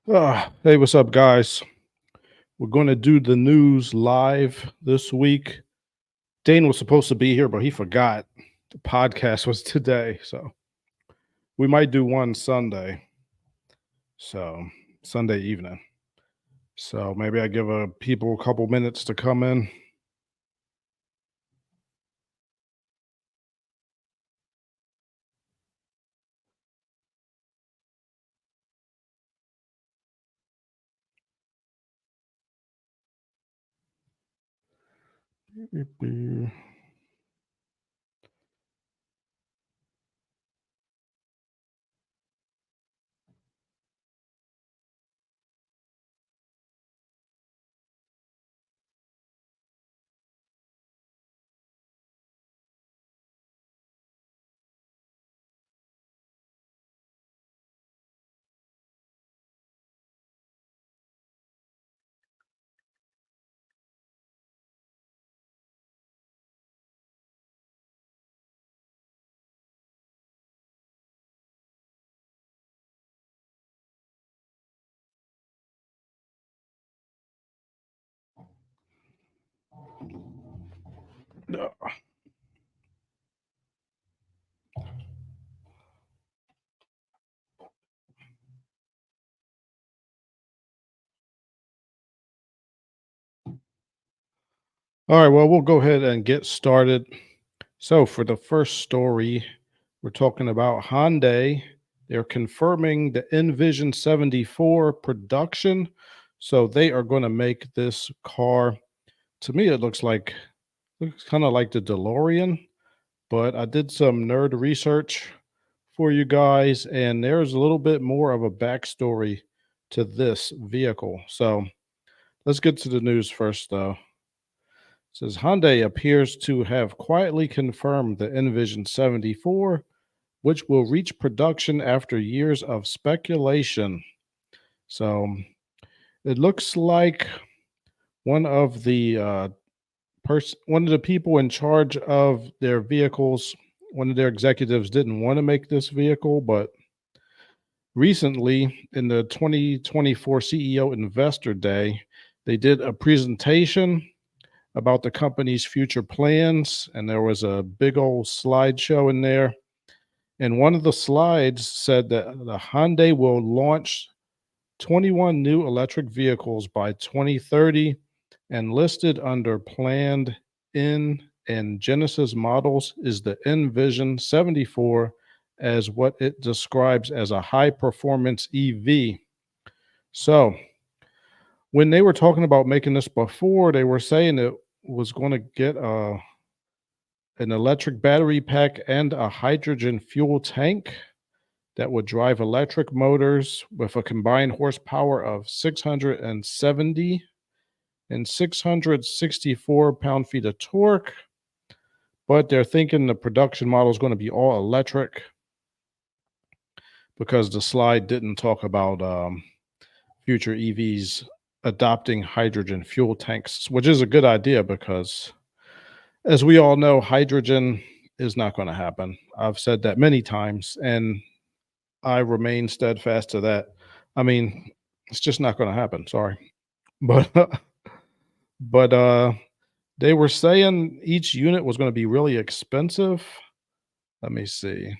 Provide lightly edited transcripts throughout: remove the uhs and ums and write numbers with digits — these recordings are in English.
Hey, what's up, guys? We're going to do the news live this week. Dane was supposed to be here, but he forgot. The podcast was today, so we might do one Sunday. So Sunday evening. So maybe I give people a couple minutes to come in. All right, well, we'll go ahead and get started. So, for the first story, we're talking about Hyundai. They're confirming the Envision 74 production. So, they are going to make this car. To me, it looks kind of like the DeLorean, but I did some nerd research for you guys, and there's a little bit more of a backstory to this vehicle. So, let's get to the news first, though. Says Hyundai appears to have quietly confirmed the Envision 74, which will reach production after years of speculation. So it looks like one of the one of the people in charge of their vehicles, one of their executives didn't want to make this vehicle, but recently in the 2024 CEO Investor Day, they did a presentation about the company's future plans, and there was a big old slideshow in there. And one of the slides said that the Hyundai will launch 21 new electric vehicles by 2030, and listed under planned in and Genesis models is the Envision 74 as what it describes as a high performance EV. So, when they were talking about making this before, they were saying it was going to get an electric battery pack and a hydrogen fuel tank that would drive electric motors with a combined horsepower of 670 and 664 pound-feet of torque. But they're thinking the production model is going to be all electric because the slide didn't talk about future EVs adopting hydrogen fuel tanks, which is a good idea because, as we all know, hydrogen is not going to happen. I've said that many times, and I remain steadfast to that. I mean, it's just not going to happen. Sorry, but but they were saying each unit was going to be really expensive. Let me see.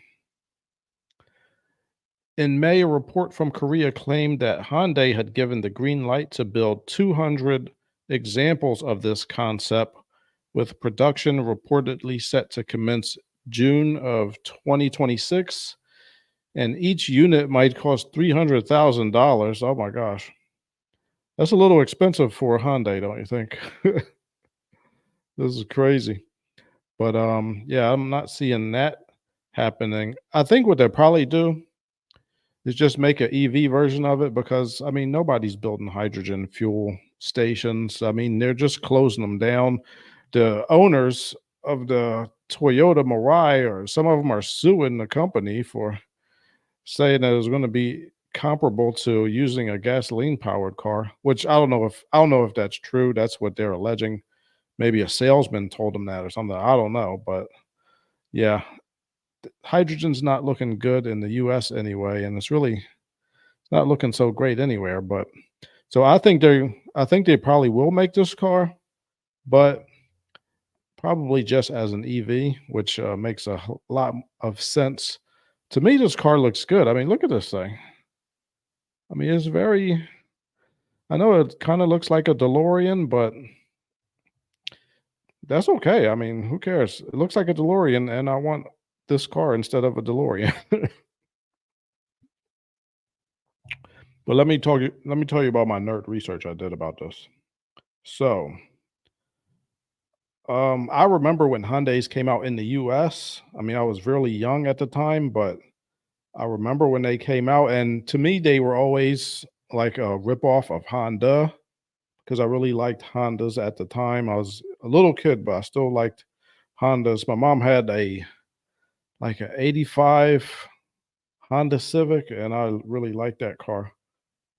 In May, a report from Korea claimed that Hyundai had given the green light to build 200 examples of this concept, with production reportedly set to commence June of 2026. And each unit might cost $300,000. Oh my gosh. That's a little expensive for a Hyundai, don't you think? This is crazy. But yeah, I'm not seeing that happening. I think what they'll probably do is just make an EV version of it because I mean nobody's building hydrogen fuel stations. I mean, they're just closing them down. The owners of the Toyota Mirai, or some of them, are suing the company for saying that it's going to be comparable to using a gasoline powered car, which I don't know if that's true. That's what they're alleging. Maybe a salesman told them that or something. I don't know, but yeah, hydrogen's not looking good in the US anyway, and it's really It's not looking so great anywhere, but so I think they probably will make this car, but probably just as an EV, which makes a lot of sense. To me, this car looks good. I mean, look at this thing. I mean, it's very, I know it kind of looks like a DeLorean, but that's okay. I mean, who cares? It looks like a DeLorean, and I want this car instead of a DeLorean. But let me tell you about my nerd research I did about this. So, I remember when Hyundai's came out in the US. I mean, I was really young at the time, but I remember when they came out, and to me, they were always like a ripoff of Honda because I really liked Hondas at the time. I was a little kid, but I still liked Hondas. My mom had a like a '85 Honda Civic, and I really liked that car.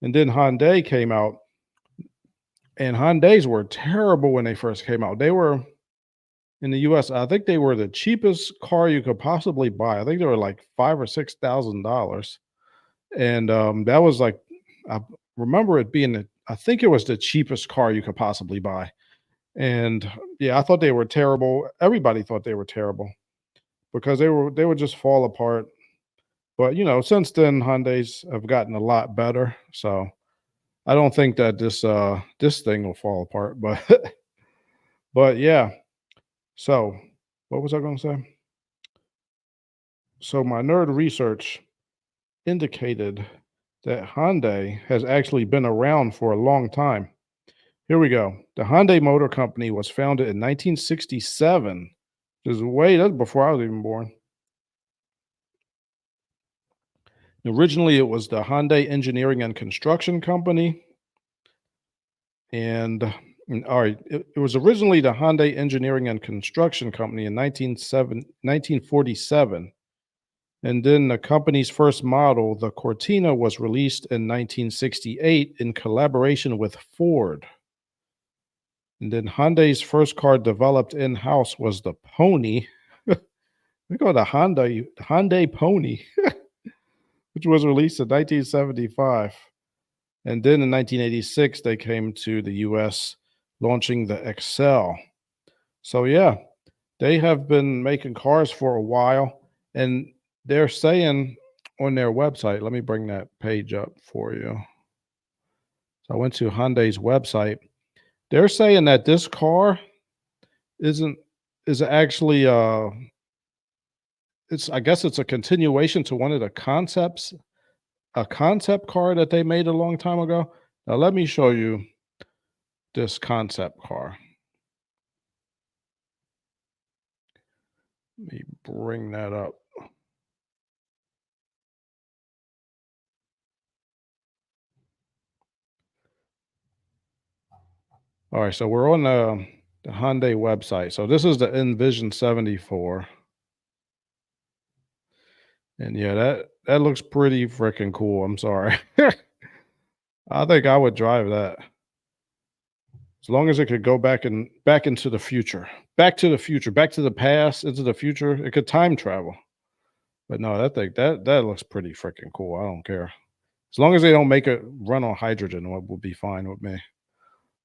And then Hyundai came out, and Hyundais were terrible when they first came out. They were in the US, I think they were the cheapest car you could possibly buy. I think they were like 5 or $6,000. And that was like, I remember it being, I think it was the cheapest car you could possibly buy. And yeah, I thought they were terrible. Everybody thought they were terrible because they would just fall apart. But since then, Hyundai's have gotten a lot better. So I don't think that this thing will fall apart. But but yeah. So what was I going to say? So my nerd research indicated that Hyundai has actually been around for a long time. Here we go. The Hyundai Motor Company was founded in 1967. That's before I was even born. Originally, it was the Hyundai Engineering and Construction Company. All right, it was originally the Hyundai Engineering and Construction Company in 1947. And then the company's first model, the Cortina, was released in 1968 in collaboration with Ford. And then Hyundai's first car developed in-house was the Pony. We call it the Hyundai Pony, which was released in 1975. And then in 1986, they came to the US, launching the Excel. So yeah, they have been making cars for a while, and they're saying on their website, let me bring that page up for you. So I went to Hyundai's website. They're saying that this car isn't is actually it's I guess it's a continuation to one of the concepts, a concept car that they made a long time ago. Now let me show you this concept car. Let me bring that up. All right, so we're on the Hyundai website. So this is the Envision 74. And yeah, that looks pretty freaking cool. I'm sorry. I think I would drive that. As long as it could go back into the future. Back to the future, back to the past, into the future. It could time travel. But no, that looks pretty freaking cool. I don't care. As long as they don't make it run on hydrogen, what will be fine with me.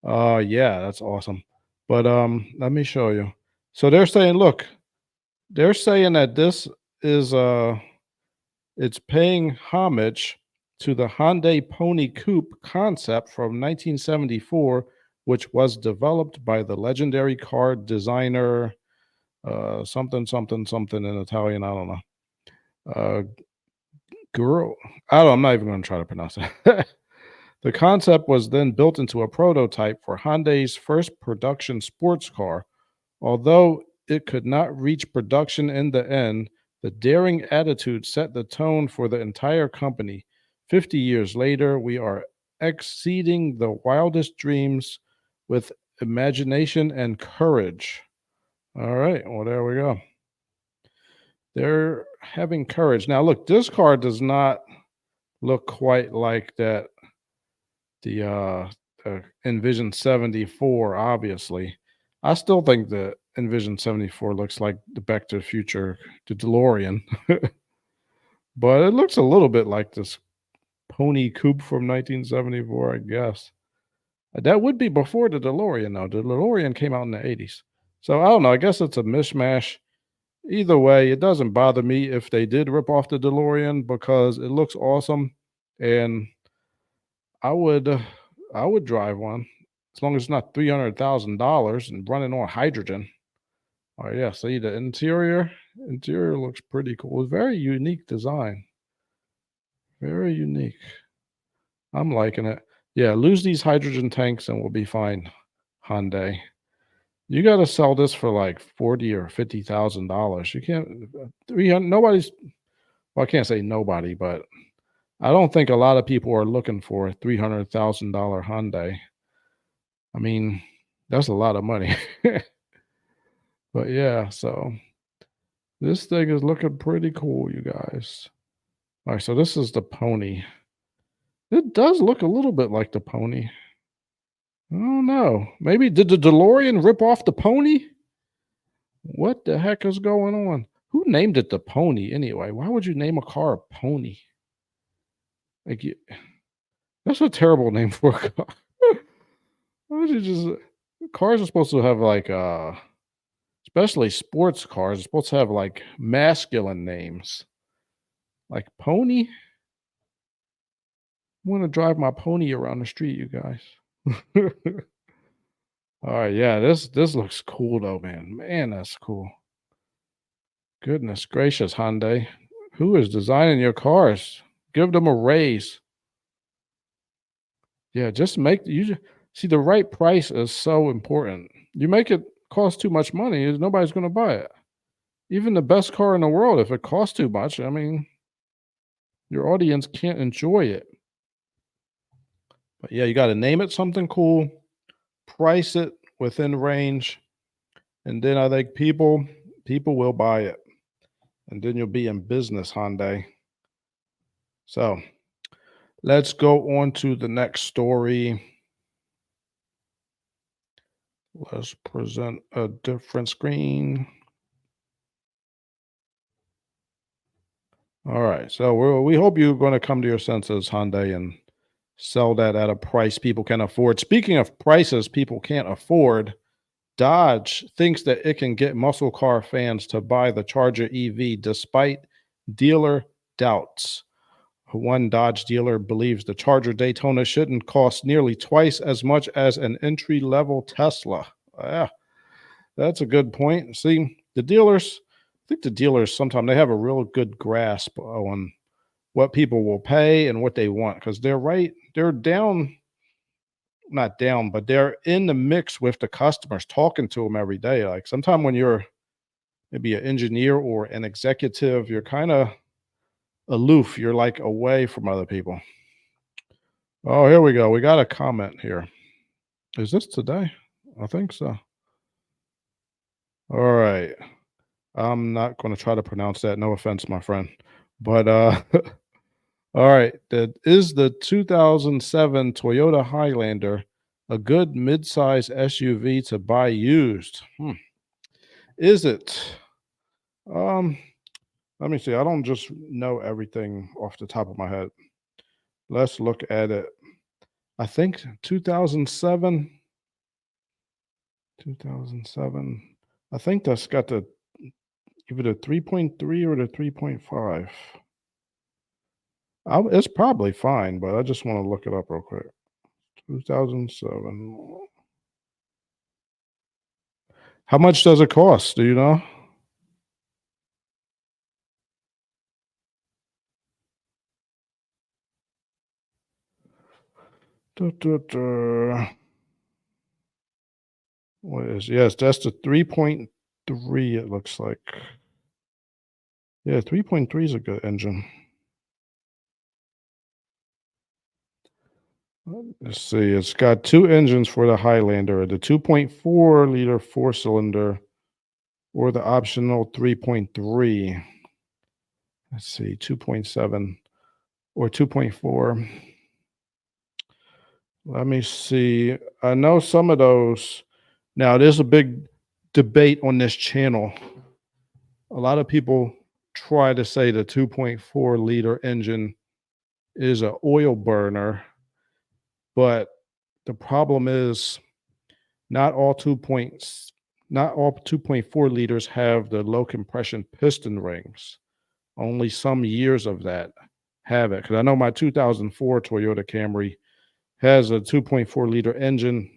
Yeah, that's awesome. But let me show you. So they're saying, look, they're saying that this is it's paying homage to the Hyundai Pony Coupe concept from 1974, which was developed by the legendary car designer, something, something, something in Italian. I don't know. Uh, Guru. I'm not even going to try to pronounce it. The concept was then built into a prototype for Hyundai's first production sports car. Although it could not reach production in the end, the daring attitude set the tone for the entire company. 50 years later, we are exceeding the wildest dreams with imagination and courage. All right, well, there we go. They're having courage. Now, look, this car does not look quite like the Envision 74, obviously. I still think the Envision 74 looks like the Back to the Future, the DeLorean, but it looks a little bit like this Pony coupe from 1974, I guess. That would be before the DeLorean, though. The DeLorean came out in the 80s. So I don't know. I guess it's a mishmash. Either way, it doesn't bother me if they did rip off the DeLorean because it looks awesome, and I would uh, I would drive one as long as it's not $300,000 and running on hydrogen. Oh yeah, see the interior looks pretty cool. Very unique design. Very unique. I'm liking it. Yeah, lose these hydrogen tanks and we'll be fine. Hyundai. You got to sell this for like 40 or $50,000. You can't 300 nobody's well, I can't say nobody, but I don't think a lot of people are looking for a $300,000 Hyundai. I mean, that's a lot of money. But yeah, so this thing is looking pretty cool, you guys. All right, so this is the pony. It does look a little bit like the pony. I don't know. Maybe did the DeLorean rip off the pony? What the heck is going on? Who named it the pony anyway? Why would you name a car a pony? Like, that's a terrible name for a car. Why would you just cars are supposed to have like especially sports cars are supposed to have like masculine names. Like pony? I want to drive my pony around the street, you guys. All right, yeah, this looks cool though, man. Man, that's cool. Goodness gracious, Hyundai. Who is designing your cars? Give them a raise. Yeah, just make see the right price is so important. You make it cost too much money, nobody's going to buy it. Even the best car in the world, if it costs too much, I mean, your audience can't enjoy it. But yeah, you got to name it something cool, price it within range, and then I think people will buy it, and then you'll be in business, Hyundai. So let's go on to the next story. Let's present a different screen. All right. So we hope you're going to come to your senses, Hyundai, and sell that at a price people can afford. Speaking of prices people can't afford, Dodge thinks that it can get muscle car fans to buy the Charger EV despite dealer doubts. One Dodge dealer believes the Charger Daytona shouldn't cost nearly twice as much as an entry level Tesla. Yeah, that's a good point. See, I think the dealers sometimes they have a real good grasp on what people will pay and what they want because they're down, not down, but they're in the mix with the customers, talking to them every day. Like sometimes when you're maybe an engineer or an executive, you're kind of aloof. You're like away from other people. Oh, here we go. We got a comment here. Is this today? I think so. All right. I'm not going to try to pronounce that. No offense, my friend. But all right. That is the 2007 Toyota Highlander, a good midsize SUV to buy used. Is it? Um, Let me see. I don't just know everything off the top of my head. Let's look at it. I think 2007. 2007. I think that's got the either the 3.3 or the 3.5. It's probably fine, but I just want to look it up real quick. 2007. How much does it cost? Do you know? Duh, duh, duh. What is yes, that's the 3.3, it looks like. Yeah, 3.3 is a good engine. Let's see, it's got two engines for the Highlander, the 2.4 liter four cylinder or the optional 3.3. Let's see, 2.7 or 2.4. Let me see. I know some of those. Now, there's a big debate on this channel. A lot of people try to say the 2.4 liter engine is a oil burner, but the problem is not all 2.4 liters have the low compression piston rings. Only some years of that have it. Because I know my 2004 Toyota Camry has a 2.4-liter engine,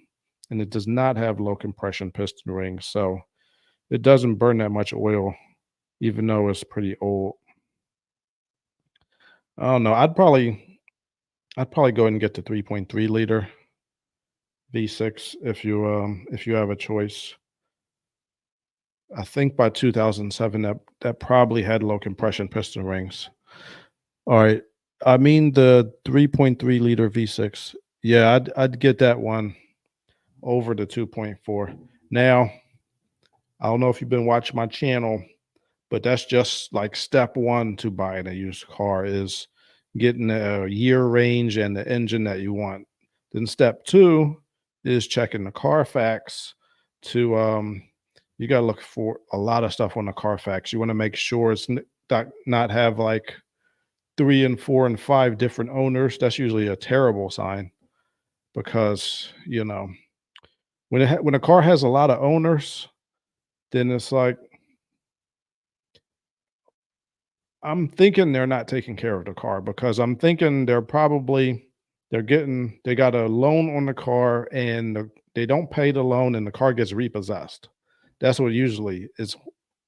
and it does not have low compression piston rings, so it doesn't burn that much oil, even though it's pretty old. I don't know. I'd probably go ahead and get the 3.3-liter V6 if you have a choice. I think by 2007 that probably had low compression piston rings. All right. I mean the 3.3-liter V6. Yeah, I'd get that one over the 2.4. Now, I don't know if you've been watching my channel, but that's just like step one to buying a used car is getting a year range and the engine that you want. Then step two is checking the Carfax to you got to look for a lot of stuff on the Carfax. You want to make sure it's not have like 3 and 4 and 5 different owners. That's usually a terrible sign because, when a car has a lot of owners, then it's like I'm thinking they're not taking care of the car because I'm thinking they got a loan on the car and they don't pay the loan and the car gets repossessed. That's what usually is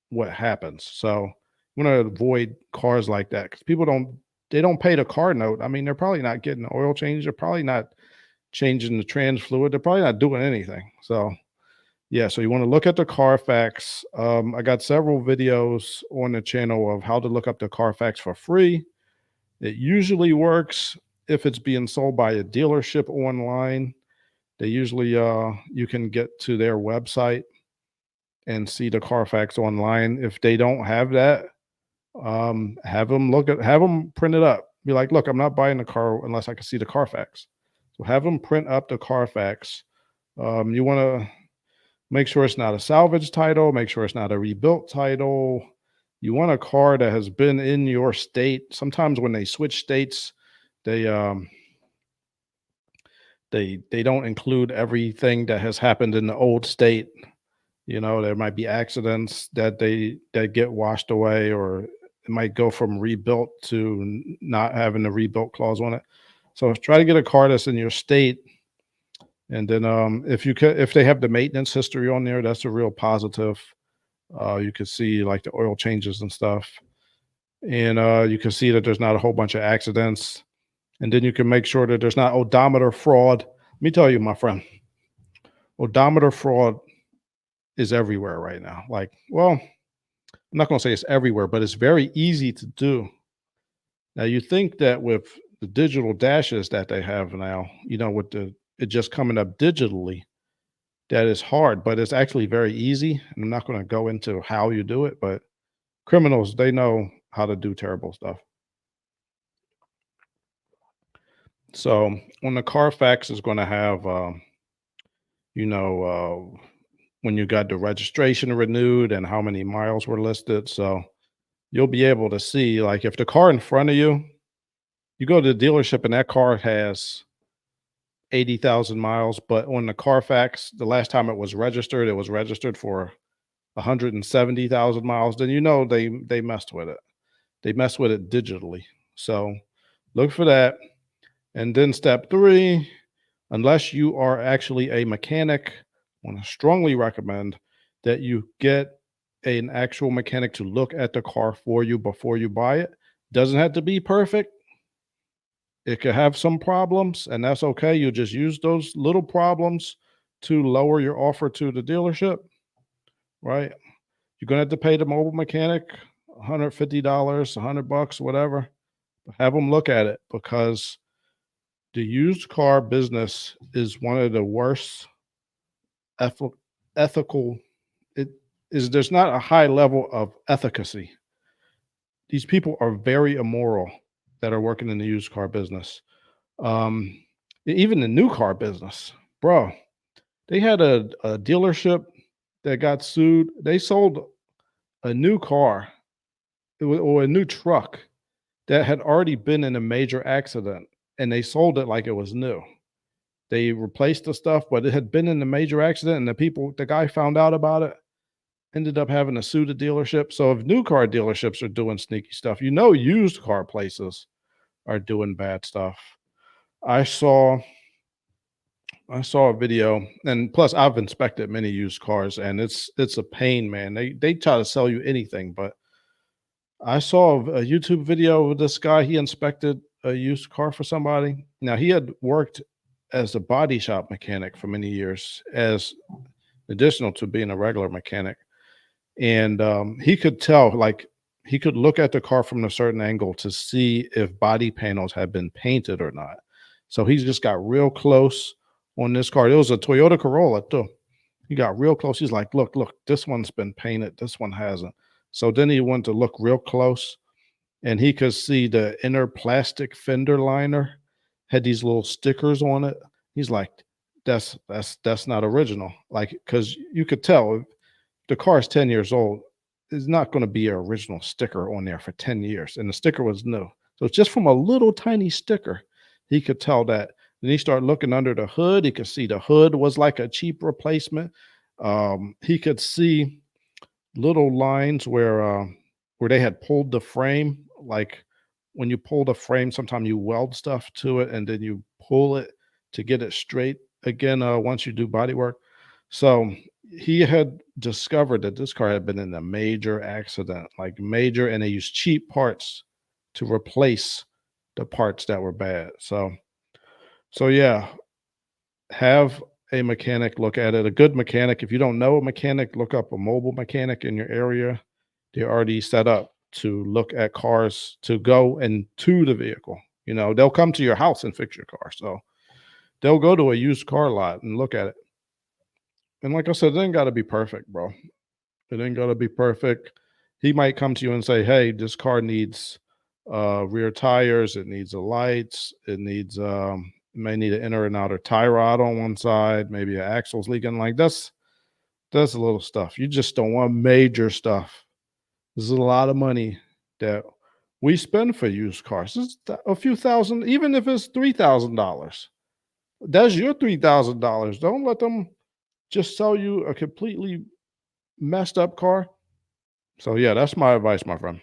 what happens. So you want to avoid cars like that because they don't pay the car note. I mean, they're probably not getting the oil change. They're probably not changing the trans fluid. They're probably not doing anything. So yeah, so you want to look at the Carfax. I got several videos on the channel of how to look up the Carfax for free. It usually works if it's being sold by a dealership online. They usually you can get to their website and see the Carfax online. If they don't have that, have them print it up. Be like, look, I'm not buying the car unless I can see the Carfax. So have them print up the Carfax. You want to make sure it's not a salvage title. Make sure it's not a rebuilt title. You want a car that has been in your state. Sometimes when they switch states, they they don't include everything that has happened in the old state. There might be accidents that get washed away, or it might go from rebuilt to not having the rebuilt clause on it. So try to get a car that's in your state. And then if they have the maintenance history on there, that's a real positive. You can see like the oil changes and stuff. And you can see that there's not a whole bunch of accidents. And then you can make sure that there's not odometer fraud. Let me tell you, my friend, odometer fraud is everywhere right now. Like, well, I'm not going to say it's everywhere, but it's very easy to do. Now, you think that with the digital dashes that they have now, with it just coming up digitally, that is hard, but it's actually very easy. And I'm not going to go into how you do it, but criminals, they know how to do terrible stuff. So on the Carfax is going to have, you know, when you got the registration renewed and how many miles were listed. So you'll be able to see, like, if the car in front of you, you go to the dealership and that car has 80,000 miles, but on the Carfax, the last time it was registered for 170,000 miles, then they messed with it. They messed with it digitally. So look for that. And then step three, unless you are actually a mechanic, I want to strongly recommend that you get an actual mechanic to look at the car for you before you buy it. Doesn't have to be perfect. It could have some problems, and that's okay. You just use those little problems to lower your offer to the dealership, right? You're gonna have to pay the mobile mechanic $150, $100, whatever. Have them look at it because the used car business is one of the worst ethical. It is. There's not a high level of efficacy. These people are very immoral that are working in the used car business. Um, Even the new car business, bro. They had a dealership that got sued. They sold a new car, or a new truck, that had already been in a major accident, and they sold it like it was new. They replaced the stuff, but it had been in a major accident, and the guy found out about it, ended up having to sue the dealership. So if new car dealerships are doing sneaky stuff, used car places are doing bad stuff. I saw I saw a video, and plus I've inspected many used cars, and it's a pain, man. They try to sell you anything, but I saw a YouTube video of this guy. He inspected a used car for somebody. Now he had worked as a body shop mechanic for many years, as additional to being a regular mechanic, and he could tell, like, he could look at the car from a certain angle to see if body panels had been painted or not. So he's just got real close on this car. It was a Toyota Corolla too. He got real close. He's like, look, this one's been painted, this one hasn't. So then he went to look real close, and he could see the inner plastic fender liner had these little stickers on it. He's like, that's not original. Like, because you could tell if the car is 10 years old, there's not going to be an original sticker on there for 10 years. And the sticker was new. So just from a little tiny sticker, he could tell that. Then he started looking under the hood. He could see the hood was like a cheap replacement. He could see little lines where they had pulled the frame. Like when you pull the frame, sometimes you weld stuff to it and then you pull it to get it straight again once you do body work. So he had discovered that this car had been in a major accident, like major, and they used cheap parts to replace the parts that were bad. So yeah, have a mechanic look at it. A good mechanic. If you don't know a mechanic, look up a mobile mechanic in your area. They're already set up to look at cars to go and to the vehicle. They'll come to your house and fix your car. So they'll go to a used car lot and look at it. And like I said, it ain't got to be perfect, bro. It ain't got to be perfect. He might come to you and say, "Hey, this car needs rear tires. It needs the lights. It may need an inner and outer tie rod on one side. Maybe an axle's leaking." Like that's a little stuff. You just don't want major stuff. This is a lot of money that we spend for used cars. It's a few thousand, even if it's $3,000. That's your $3,000. Don't let them just sell you a completely messed up car. So yeah, that's my advice, my friend.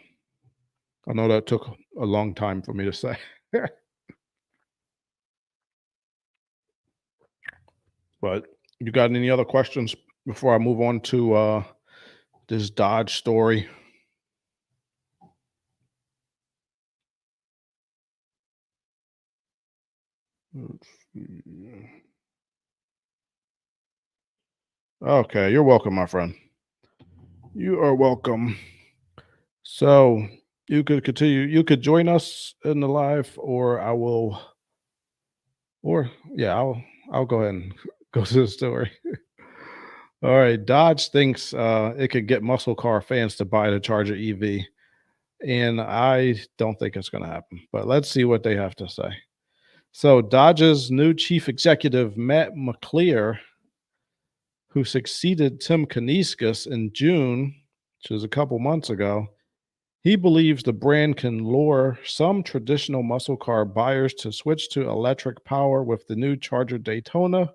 I know that took a long time for me to say. But you got any other questions before I move on to this Dodge story? Let's see. Okay, you're welcome, my friend. You are welcome. So you could continue. You could join us in the live, or I will, or yeah, I'll go ahead and go to the story. All right, Dodge thinks it could get muscle car fans to buy the Charger EV, and I don't think it's going to happen. But let's see what they have to say. So Dodge's new chief executive, Matt McClear, who succeeded Tim Kuniskis in June, which was a couple months ago, he believes the brand can lure some traditional muscle car buyers to switch to electric power with the new Charger Daytona,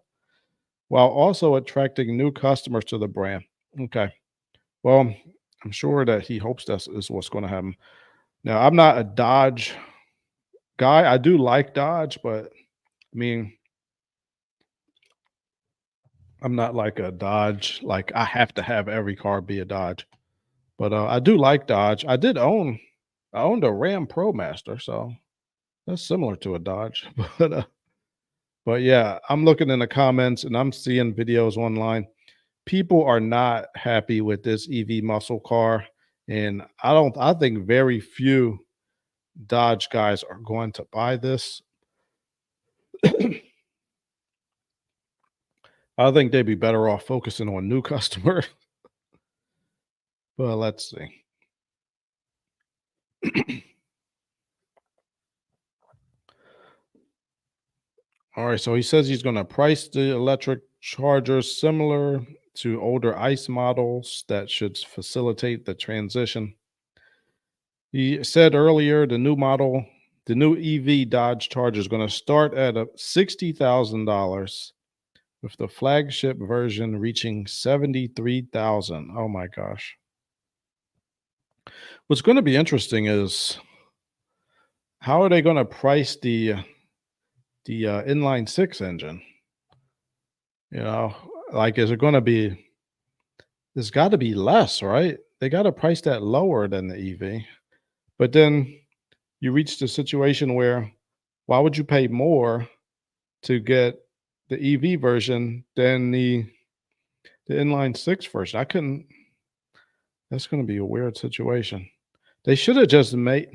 while also attracting new customers to the brand. Okay. Well, I'm sure that he hopes that is what's going to happen. Now, I'm not a Dodge guy. I do like Dodge, but I mean, I'm not like a Dodge. Like I have to have every car be a Dodge. But I do like Dodge. I owned a Ram ProMaster, so that's similar to a Dodge. But yeah, I'm looking in the comments and I'm seeing videos online. People are not happy with this EV muscle car, and I think very few Dodge guys are going to buy this. I think they'd be better off focusing on new customers. But let's see. All right, so he says he's going to price the electric Chargers similar to older ICE models that should facilitate the transition. He said earlier the new EV Dodge Charger is going to start at $60,000 with the flagship version reaching 73,000. Oh my gosh. What's going to be interesting is how are they going to price the inline 6 engine? You know, like is it going to be there's got to be less, right? They got to price that lower than the EV. But then you reach the situation where why would you pay more to get the EV version than the inline 6 version? I couldn't That's going to be a weird situation. They should have just made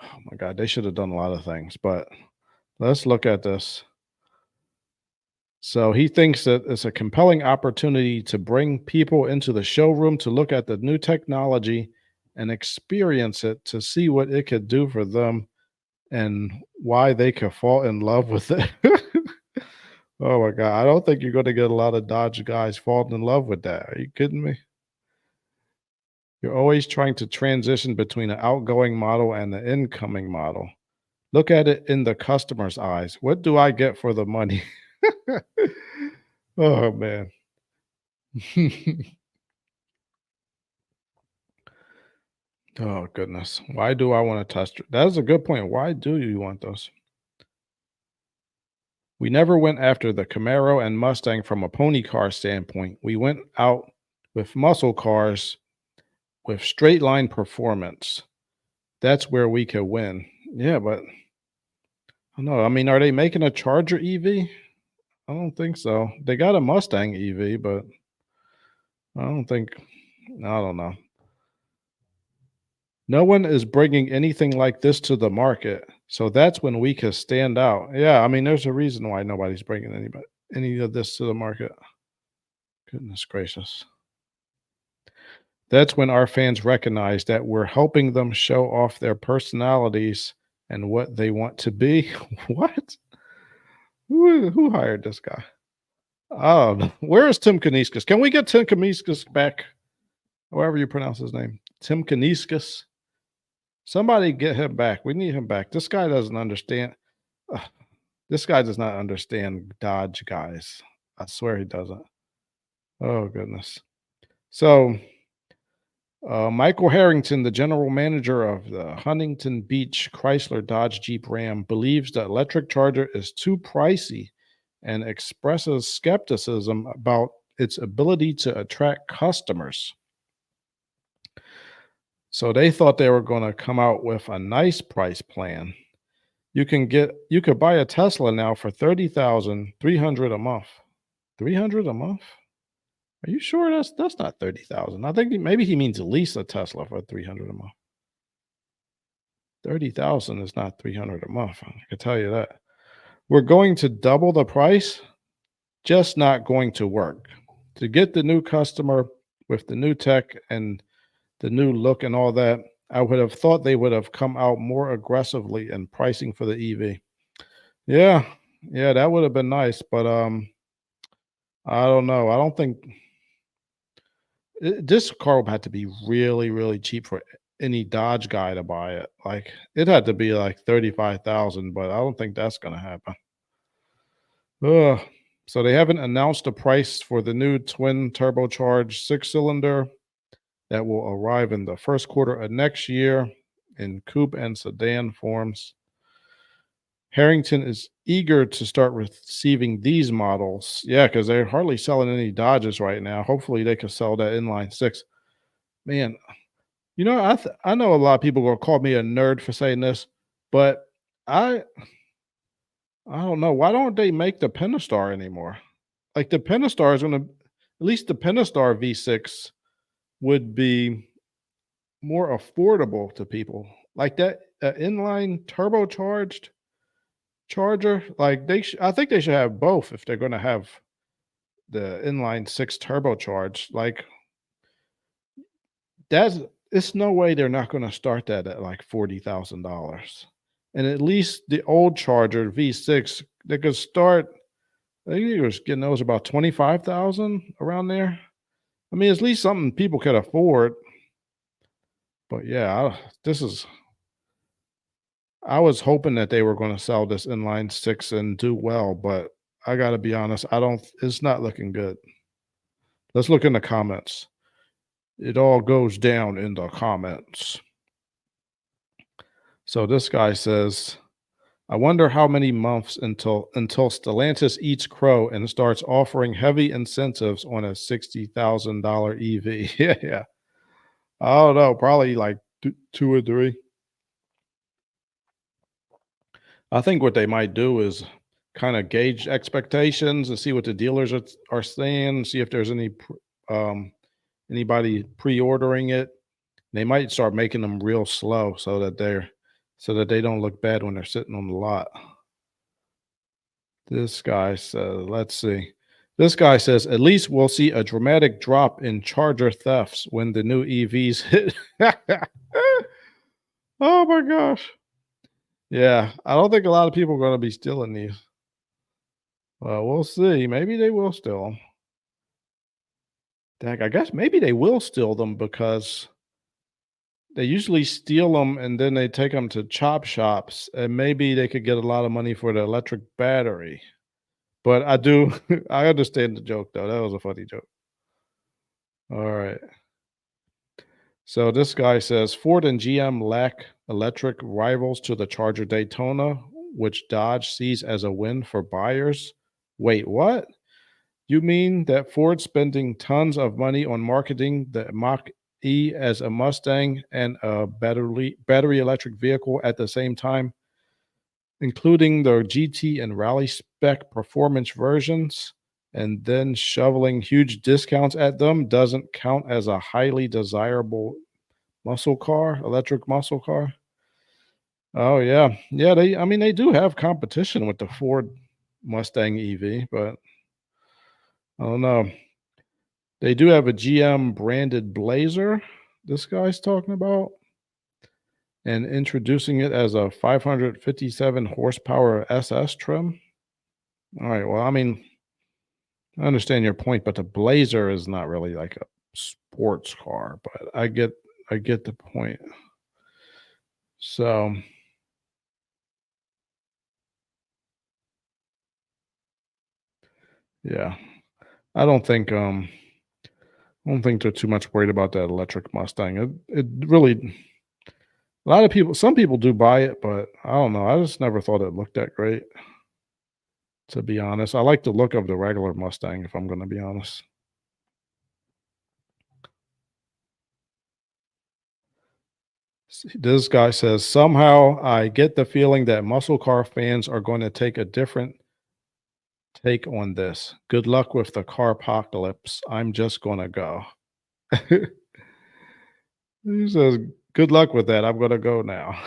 Oh my god, they should have done a lot of things, but let's look at this. So he thinks that it's a compelling opportunity to bring people into the showroom to look at the new technology and experience it to see what it could do for them and why they could fall in love with it. Oh my god, I don't think you're going to get a lot of Dodge guys falling in love with that. Are you kidding me? You're always trying to transition between an outgoing model and the incoming model. Look at it in the customer's eyes. What do I get for the money? Oh man. Oh goodness. Why do I want to test it? That is a good point. Why do you want those? We never went after the Camaro and Mustang from a pony car standpoint. We went out with muscle cars with straight line performance. That's where we could win. Yeah, but I don't know. I mean, are they making a Charger EV? I don't think so. They got a Mustang EV, but I don't think, I don't know. No one is bringing anything like this to the market. So that's when we can stand out. Yeah, I mean, there's a reason why nobody's bringing any of this to the market. Goodness gracious. That's when our fans recognize that we're helping them show off their personalities and what they want to be. What? Who hired this guy? Oh, where is Tim Kaniskis? Can we get Tim Kaniskis back? However you pronounce his name. Tim Kaniskis. Somebody get him back. We need him back. This guy doesn't understand. Ugh, this guy does not understand Dodge guys. I swear he doesn't. Oh, goodness. So, Michael Harrington, the general manager of the Huntington Beach Chrysler Dodge Jeep Ram, believes the electric Charger is too pricey and expresses skepticism about its ability to attract customers. So they thought they were going to come out with a nice price plan. You could buy a Tesla now for 30,300 a month. 300 a month? Are you sure that's not 30,000? I think maybe he means lease a Tesla for 300 a month. 30,000 is not 300 a month. I can tell you that. We're going to double the price, just not going to work. To get the new customer with the new tech and the new look and all that, I would have thought they would have come out more aggressively in pricing for the EV. Yeah, yeah, that would have been nice, but I don't know. I don't think this car would have to be really, really cheap for any Dodge guy to buy it. Like it had to be like 35,000, but I don't think that's gonna happen. Ugh. So they haven't announced a price for the new twin turbocharged 6-cylinder that will arrive in the first quarter of next year in coupe and sedan forms. Harrington is eager to start receiving these models. Yeah, because they're hardly selling any Dodges right now. Hopefully, they can sell that inline 6. Man, I know a lot of people will call me a nerd for saying this, but I I don't know. Why don't they make the Pentastar anymore? Like the Pentastar is gonna at least the Pentastar V6 would be more affordable to people. Like that inline turbocharged Charger, like I think they should have both if they're gonna have the inline 6 turbocharged. Like that's it's no way they're not gonna start that at like $40,000. And at least the old Charger V6, they could start. I think it was getting those about 25,000 around there. I mean, at least something people could afford. But yeah, this is I was hoping that they were gonna sell this inline 6 and do well, but I gotta be honest, I don't it's not looking good. Let's look in the comments. It all goes down in the comments. So this guy says, I wonder how many months until Stellantis eats crow and starts offering heavy incentives on a $60,000 EV. Yeah, yeah. I don't know, probably like 2 or 3. I think what they might do is kind of gauge expectations and see what the dealers are saying, see if there's um, anybody pre-ordering it. They might start making them real slow so that they don't look bad when they're sitting on the lot. This guy says, let's see. This guy says, at least we'll see a dramatic drop in charger thefts when the new EVs hit. Oh my gosh. Yeah, I don't think a lot of people are going to be stealing these. Well, we'll see. Maybe they will steal them. Dang, I guess maybe they will steal them because they usually steal them and then they take them to chop shops, and maybe they could get a lot of money for the electric battery. But I do I understand the joke, though. That was a funny joke. Alright. So this guy says, "Ford and GM lack electric rivals to the Charger Daytona, which Dodge sees as a win for buyers." Wait, what? You mean that Ford spending tons of money on marketing the Mach-E as a Mustang and a battery electric vehicle at the same time, including the GT and Rally spec performance versions, and then shoveling huge discounts at them doesn't count as a highly desirable electric muscle car? Oh yeah. Yeah, I mean they do have competition with the Ford Mustang EV, but I don't know. They do have a GM branded Blazer this guy's talking about, and introducing it as a 557 horsepower SS trim. All right, well, I mean, I understand your point, but the Blazer is not really like a sports car, but I get the point. So, yeah. I don't think I don't think they're too much worried about that electric Mustang. It really a lot of people some people do buy it, but I don't know. I just never thought it looked that great, to be honest. I like the look of the regular Mustang, if I'm gonna be honest. This guy says, somehow I get the feeling that muscle car fans are going to take a different take on this. Good luck with the car apocalypse. I'm just gonna go. He says, good luck with that. I'm gonna go now.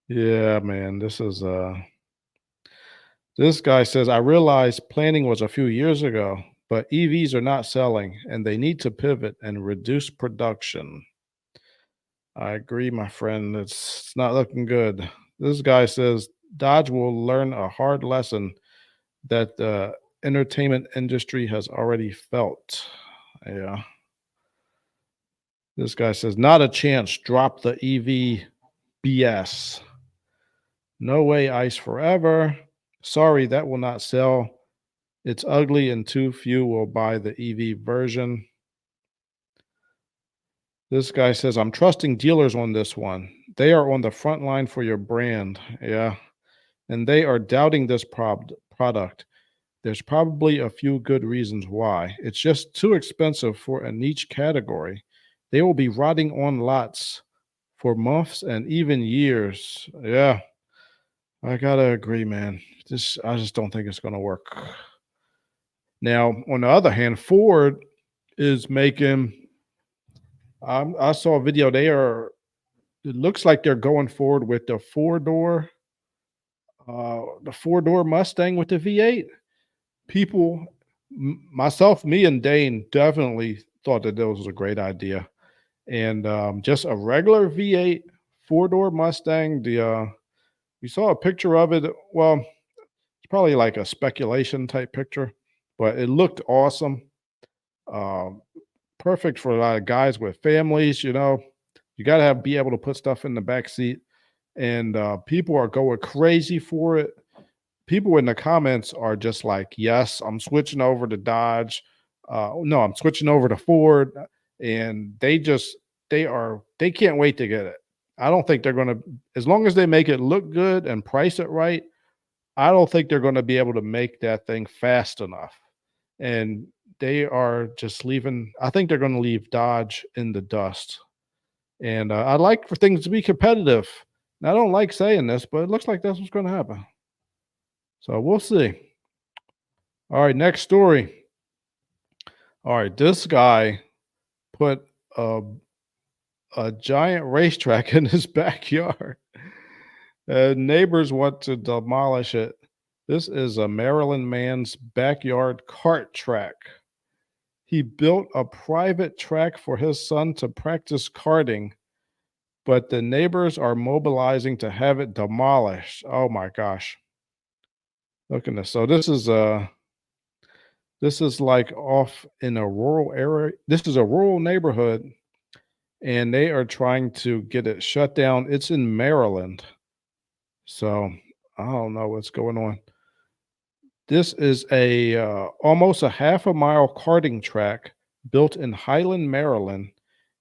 Yeah, man. This guy says, I realized planning was a few years ago, but EVs are not selling and they need to pivot and reduce production. I agree, my friend. It's not looking good. This guy says Dodge will learn a hard lesson that the entertainment industry has already felt. Yeah. This guy says, not a chance. Drop the EV BS. No way, ice forever. Sorry, that will not sell. It's ugly and too few will buy the EV version. This guy says, I'm trusting dealers on this one. They are on the front line for your brand. Yeah. And they are doubting this product. There's probably a few good reasons why. It's just too expensive for a niche category. They will be rotting on lots for months and even years. Yeah, I gotta agree, man. I just don't think it's gonna work. Now, on the other hand, Ford is making. I saw a video. They are. It looks like they're going forward with the 4 door Mustang with the V8. People, myself, me, and Dane definitely thought that was a great idea. And just a regular V8 4-door Mustang. We saw a picture of it. Well, it's probably like a speculation type picture, but it looked awesome. Um, Perfect for a lot of guys with families. You got to have be able to put stuff in the back seat, and people are going crazy for it. People in the comments are just like, "Yes, I'm switching over to Dodge. No, I'm switching over to Ford," and they can't wait to get it. I don't think they're going to, as long as they make it look good and price it right. I don't think they're going to be able to make that thing fast enough. And they are just leaving. I think they're going to leave Dodge in the dust. And I'd like for things to be competitive. And I don't like saying this, but it looks like that's what's going to happen. So we'll see. All right, next story. All right, this guy put a, a giant racetrack in his backyard. Neighbors want to demolish it. This is a Maryland man's backyard kart track. He built a private track for his son to practice karting, but the neighbors are mobilizing to have it demolished. Oh my gosh. Look at this. So this is like off in a rural area. This is a rural neighborhood, and they are trying to get it shut down. It's in Maryland. So I don't know what's going on. This is a almost a half a mile karting track built in Highland, Maryland.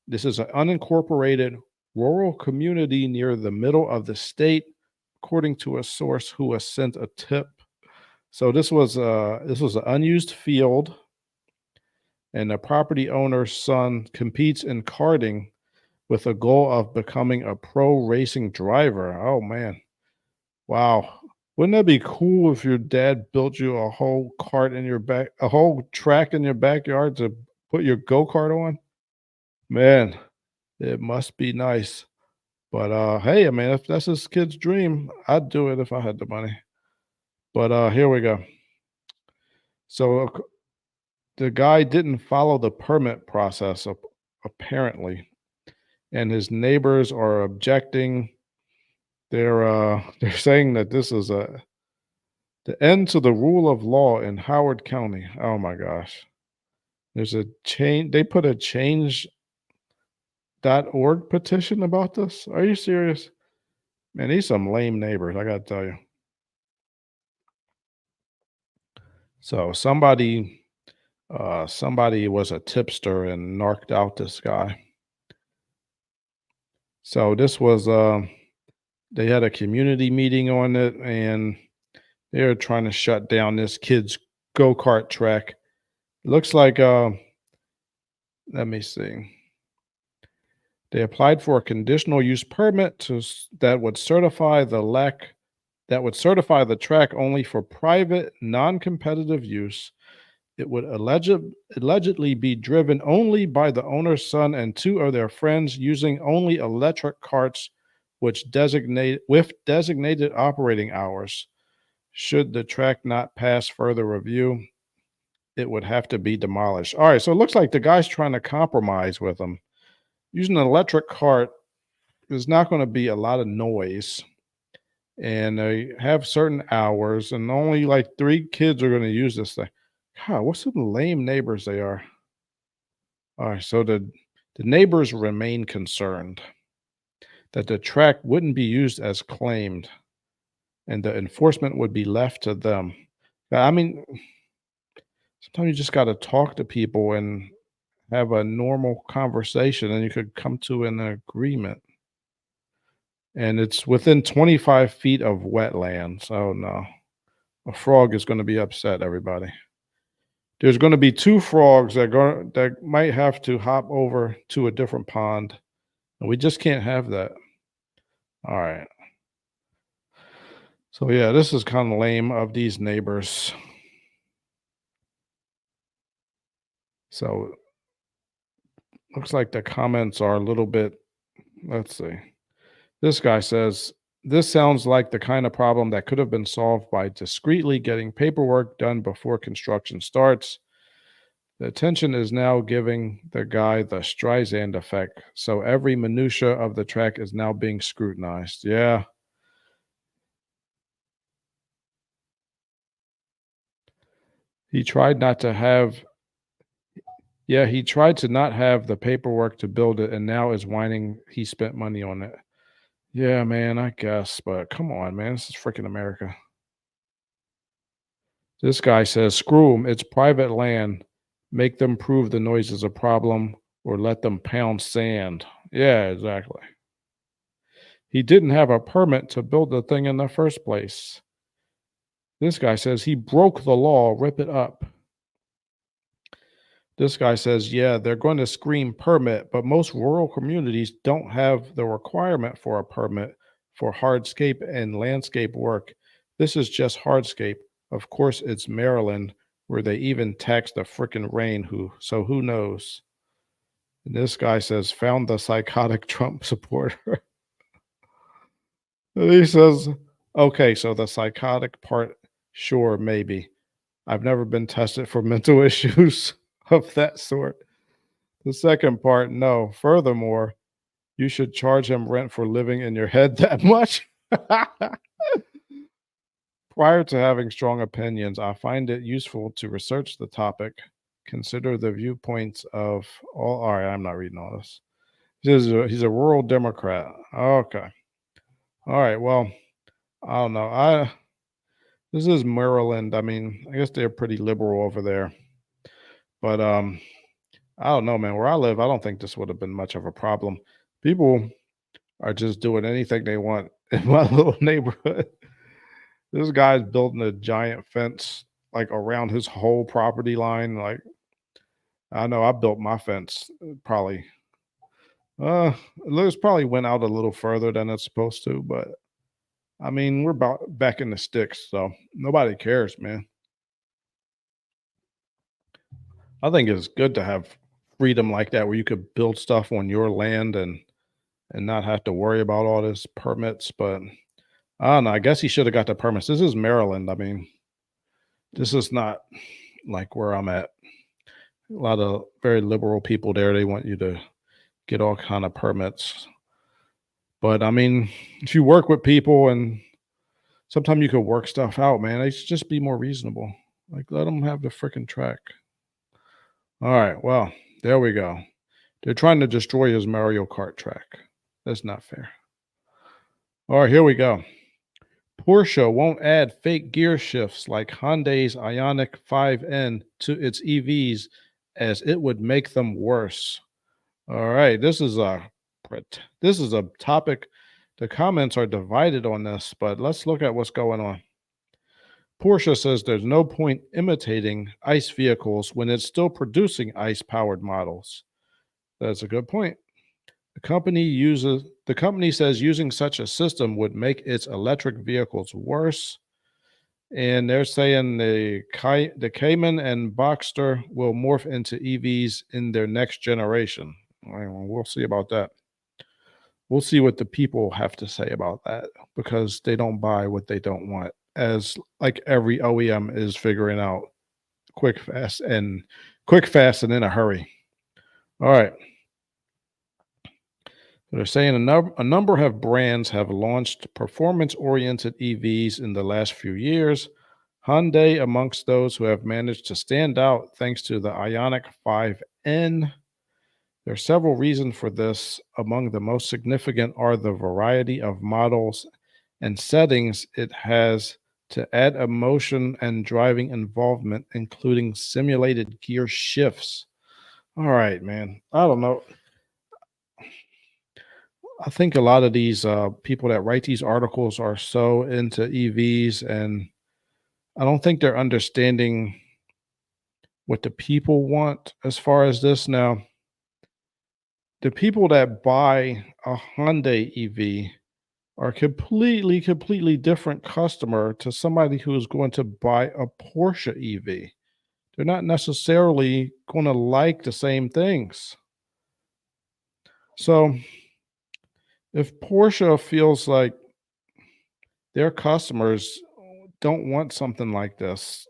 This is an unincorporated rural community near the middle of the state, according to a source who has sent a tip. So this was an unused field, and the property owner's son competes in karting with a goal of becoming a pro racing driver. Oh man. Wow. Wouldn't that be cool if your dad built you a whole cart in your back, a whole track in your backyard to put your go-kart on? Man, it must be nice. But hey, I mean, if that's his kid's dream, I'd do it if I had the money. But here we go. So the guy didn't follow the permit process apparently, and his neighbors are objecting. They're saying that this is a the end to the rule of law in Howard County. Oh my gosh. There's a change. They put a change.org petition about this. Are you serious? Man, these some lame neighbors, I gotta tell you. So somebody was a tipster and narked out this guy. So this was they had a community meeting on it, and they were trying to shut down this kid's go-kart track. Looks like let me see. They applied for a conditional use permit that would certify the track only for private, non-competitive use. It would allegedly be driven only by the owner's son and two of their friends using only electric carts with designated operating hours. Should the track not pass further review, it would have to be demolished. All right, so it looks like the guy's trying to compromise with them. Using an electric cart, there's not going to be a lot of noise, and they have certain hours, and only like 3 kids are going to use this thing. God, what some lame neighbors they are. All right, so the neighbors remain concerned that the track wouldn't be used as claimed, and the enforcement would be left to them. I mean, sometimes you just got to talk to people and have a normal conversation, and you could come to an agreement. And it's within 25 feet of wetlands. Oh no. A frog is going to be upset, everybody. There's going to be 2 frogs that might have to hop over to a different pond. And we just can't have that. All right. So yeah, this is kind of lame of these neighbors. So looks like the comments are a little bit, let's see. This guy says, this sounds like the kind of problem that could have been solved by discreetly getting paperwork done before construction starts. The attention is now giving the guy the Streisand effect, so every minutia of the track is now being scrutinized. Yeah. He tried not to have Yeah, he tried to not have the paperwork to build it and now is whining he spent money on it. Yeah, man, I guess, but come on, man. This is freaking America. This guy says, screw them. It's private land. Make them prove the noise is a problem or let them pound sand. Yeah, exactly. He didn't have a permit to build the thing in the first place. This guy says he broke the law. Rip it up. This guy says, yeah, they're going to scream permit, but most rural communities don't have the requirement for a permit for hardscape and landscape work. This is just hardscape. Of course, it's Maryland, where they even tax the frickin' rain. So who knows? And this guy says, found the psychotic Trump supporter. And he says, okay, so the psychotic part, sure, maybe. I've never been tested for mental issues of that sort. The second part, no. Furthermore, you should charge him rent for living in your head that much. Prior to having strong opinions, I find it useful to research the topic, consider the viewpoints of all. All right, I'm not reading all this. He's a rural Democrat. Okay. All right. Well, I don't know. This is Maryland. I mean, I guess they're pretty liberal over there, but I don't know, man. Where I live, I don't think this would have been much of a problem. People are just doing anything they want in my little neighborhood. This guy's building a giant fence like around his whole property line. Like I know I built my fence probably it looks probably went out a little further than it's supposed to, but I mean we're about back in the sticks, so nobody cares, man. I think it's good to have freedom like that where you could build stuff on your land and not have to worry about all this permits, but I don't know. I guess he should have got the permits. This is Maryland. I mean, this is not like where I'm at. A lot of very liberal people there. They want you to get all kind of permits. But I mean, if you work with people and sometimes you could work stuff out, man, they should just be more reasonable. Like let them have the freaking track. All right. Well, there we go. They're trying to destroy his Mario Kart track. That's not fair. All right, here we go. Porsche won't add fake gear shifts like Hyundai's Ioniq 5N to its EVs as it would make them worse. All right, this is a topic. The comments are divided on this, but let's look at what's going on. Porsche says there's no point imitating ICE vehicles when it's still producing ICE powered models. That's a good point. The company says using such a system would make its electric vehicles worse. And they're saying the Cayman and Boxster will morph into EVs in their next generation. Well, we'll see about that. We'll see what the people have to say about that because they don't buy what they don't want, as like every OEM is figuring out quick, fast, and in a hurry. All right. They're saying a number of brands have launched performance-oriented EVs in the last few years. Hyundai amongst those who have managed to stand out thanks to the Ioniq 5N. There are several reasons for this. Among the most significant are the variety of models and settings it has to add emotion and driving involvement, including simulated gear shifts. All right, man. I don't know. I think a lot of these people that write these articles are so into EVs, and I don't think they're understanding what the people want as far as this. Now, the people that buy a Hyundai EV are completely different customer to somebody who is going to buy a Porsche EV. They're not necessarily going to like the same things. So, if Porsche feels like their customers don't want something like this,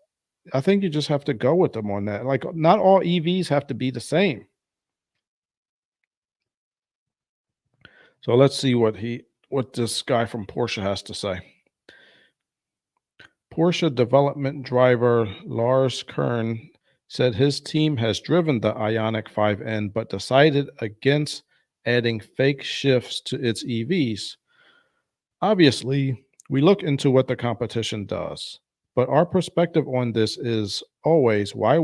I think you just have to go with them on that. Like, not all EVs have to be the same. So let's see what this guy from Porsche has to say. Porsche development driver Lars Kern said his team has driven the Ioniq 5N but decided against adding fake shifts to its EVs. Obviously, we look into what the competition does, but our perspective on this is always why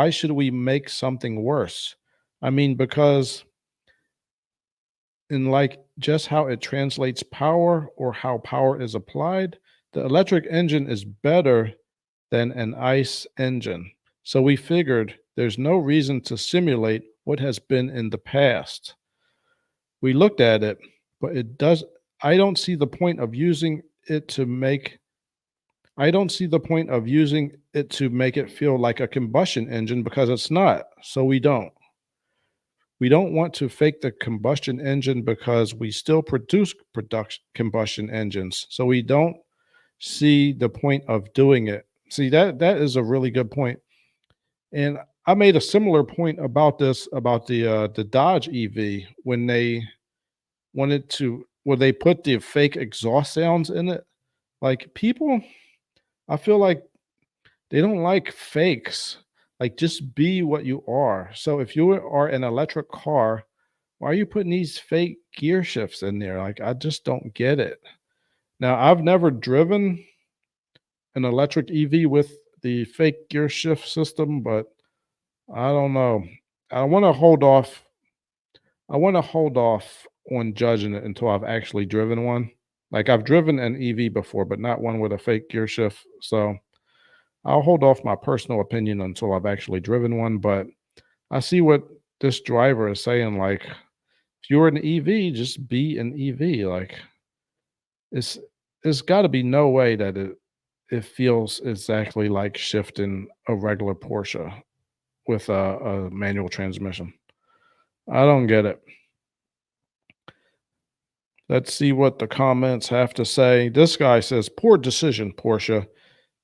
should we make something worse? I mean, because in like just how it translates power or how power is applied, the electric engine is better than an ICE engine. So we figured there's no reason to simulate what has been in the past. We looked at it, but I don't see the point of using it to make I don't see the point of using it to make it feel like a combustion engine because it's not. So we don't. We don't want to fake the combustion engine because we still produce production combustion engines. So we don't see the point of doing it. See, that is a really good point. And I made a similar point about this about the Dodge EV when they wanted to where they put the fake exhaust sounds in it. Like people, I feel like they don't like fakes. Like just be what you are. So if you are an electric car, why are you putting these fake gear shifts in there? Like I just don't get it. Now, I've never driven an electric EV with the fake gear shift system, but I don't know. I want to hold off. I want to hold off on judging it until I've actually driven one. Like I've driven an EV before, but not one with a fake gear shift. So I'll hold off my personal opinion until I've actually driven one. But I see what this driver is saying. Like, if you're an EV, just be an EV. Like, it's there's got to be no way that it feels exactly like shifting a regular Porsche with a manual transmission. I don't get it. Let's see what the comments have to say. This guy says, "Poor decision, Porsche.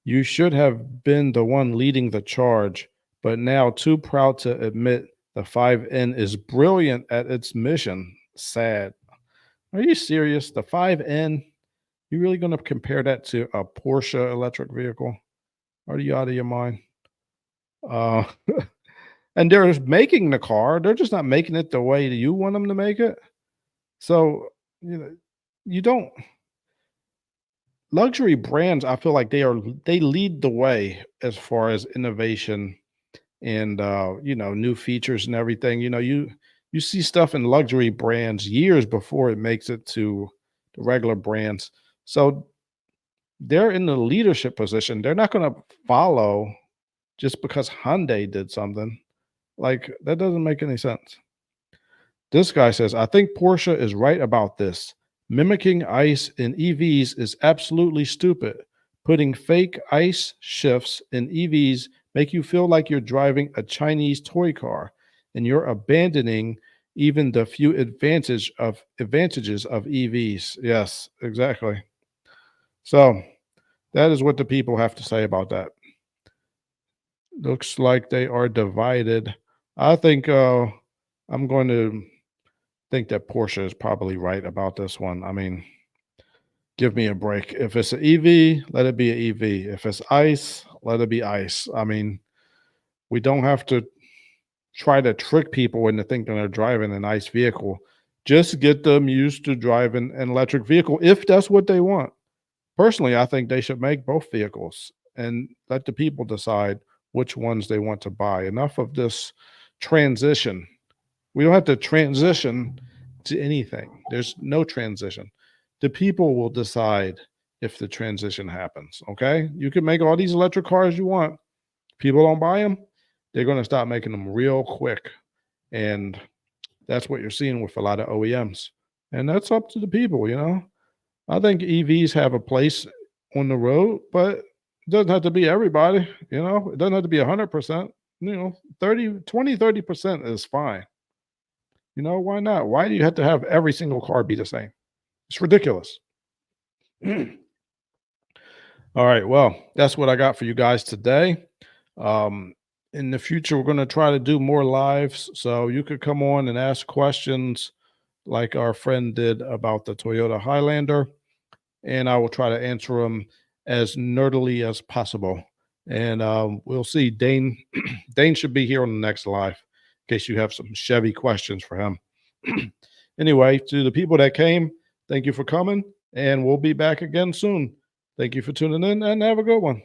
You should have been the one leading the charge, but now too proud to admit the 5N is brilliant at its mission. Sad." Are you serious? The 5N? You really going to compare that to a Porsche electric vehicle? Are you out of your mind? Uh, and they're making the car. They're just not making it the way that you want them to make it. So, you know, you don't luxury brands, I feel like they lead the way as far as innovation and new features and everything. You see stuff in luxury brands years before it makes it to the regular brands. So they're in the leadership position. They're not going to follow just because Hyundai did something. Like that doesn't make any sense. This guy says, I think Porsche is right about this. Mimicking ICE in EVs is absolutely stupid. Putting fake ICE shifts in EVs make you feel like you're driving a Chinese toy car and you're abandoning even the few advantages of EVs. Yes, exactly. So that is what the people have to say about that. Looks like they are divided. I think I'm going to think that Porsche is probably right about this one. I mean, give me a break. If it's an EV, let it be an EV. If it's ICE, let it be ICE. I mean, we don't have to try to trick people into thinking they're driving an ICE vehicle. Just get them used to driving an electric vehicle if that's what they want. Personally, I think they should make both vehicles and let the people decide which ones they want to buy. Enough of this transition. We don't have to transition to anything. There's no transition. The people will decide if the transition happens. Okay. You can make all these electric cars you want. People don't buy them. They're going to stop making them real quick. And that's what you're seeing with a lot of OEMs. And that's up to the people. I think EVs have a place on the road, but it doesn't have to be everybody. It doesn't have to be 100%. 30% is fine. Why not? Why do you have to have every single car be the same? It's ridiculous. All right. Well, that's what I got for you guys today. In the future, we're going to try to do more lives. So you could come on and ask questions like our friend did about the Toyota Highlander. And I will try to answer them as nerdily as possible. And we'll see. Dane Dane should be here on the next live in case you have some Chevy questions for him. Anyway, to the people that came, thank you for coming, and we'll be back again soon. Thank you for tuning in, and have a good one.